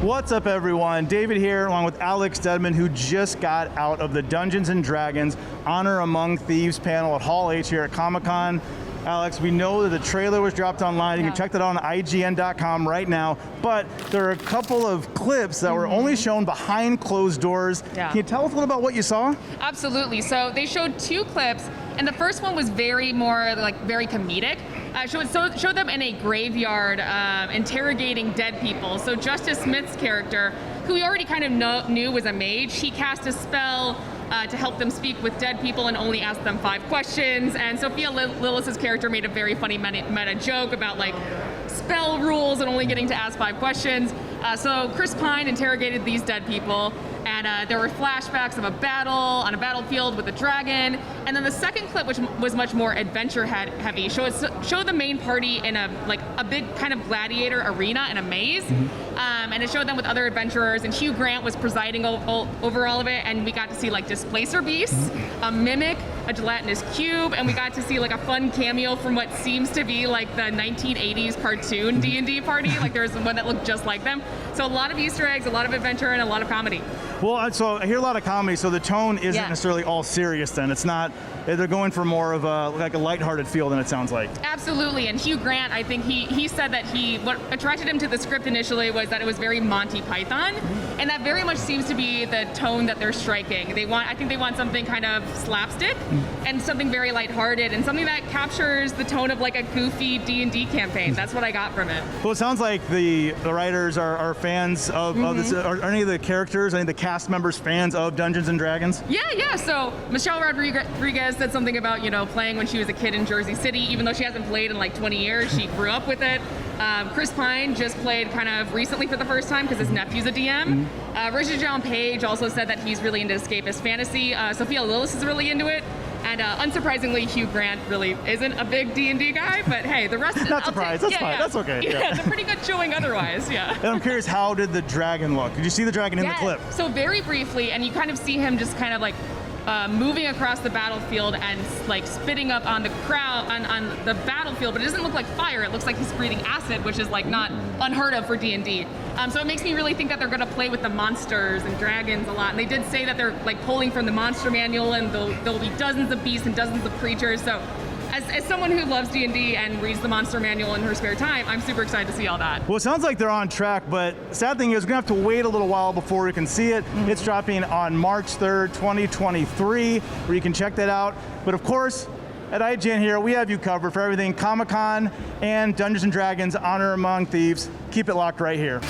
What's up, everyone? David here, along with Alex Dedman, who just got out of the Dungeons & Dragons Honor Among Thieves panel at Hall H here at Comic-Con. Alex, we know that the trailer was dropped online. You can check that out on IGN.com right now. But there are a couple of clips that were only shown behind closed doors. Can you tell us a little about what you saw? Absolutely. So they showed two clips, and the first one was very comedic. Showed them in a graveyard interrogating dead people. So Justice Smith's character, who we already kind of knew was a mage, he cast a spell to help them speak with dead people and only ask them 5 questions. And Sophia Lillis' character made a very funny meta joke about like spell rules and only getting to ask 5 questions. So Chris Pine interrogated these dead people, and there were flashbacks of a battle on a battlefield with a dragon. And then the second clip, which was much more adventure heavy, showed the main party in a big kind of gladiator arena in a maze. And it showed them with other adventurers, and Hugh Grant was presiding over all of it, and we got to see like displacer beasts, a mimic, a gelatinous cube, and we got to see like a fun cameo from what seems to be like the 1980s cartoon D&D party. Like there's one that looked just like them. So a lot of Easter eggs, a lot of adventure, and a lot of comedy. Well, so I hear a lot of comedy, so the tone isn't necessarily all serious then. It's not, they're going for more of a lighthearted feel than it sounds like. Absolutely, and Hugh Grant, I think he said that what attracted him to the script initially was that it was very Monty Python, and that very much seems to be the tone that they're striking. I think they want something kind of slapstick, and something very lighthearted, and something that captures the tone of like a goofy D&D campaign. That's what I got from it. Well, it sounds like the writers are fans of this. Are any of the characters, any of the cast members fans of Dungeons & Dragons? Yeah. So Michelle Rodriguez said something about, playing when she was a kid in Jersey City, even though she hasn't played in like 20 years. She grew up with it. Chris Pine just played kind of recently for the first time because his nephew's a DM. Regé-Jean Page also said that he's really into escapist fantasy. Sophia Lillis is really into it. And unsurprisingly, Hugh Grant really isn't a big D&D guy, but hey, the rest is... Not surprised, that's fine, that's okay. Yeah, it's a pretty good showing otherwise, And I'm curious, how did the dragon look? Did you see the dragon in the clip? So very briefly, and you kind of see him just kind of like moving across the battlefield and like spitting up on the crowd, on the battlefield, but it doesn't look like fire, it looks like he's breathing acid, which is like not unheard of for D&D. So it makes me really think that they're gonna play with the monsters and dragons a lot, and they did say that they're like pulling from the monster manual, and there'll be dozens of beasts and dozens of creatures, so as someone who loves D&D and reads the monster manual in her spare time, I'm super excited to see all that. Well, it sounds like they're on track, but sad thing is we're gonna have to wait a little while before we can see it. It's dropping on March 3rd, 2023, where you can check that out. But of course, at IGN here, we have you covered for everything Comic-Con and Dungeons & Dragons Honor Among Thieves. Keep it locked right here.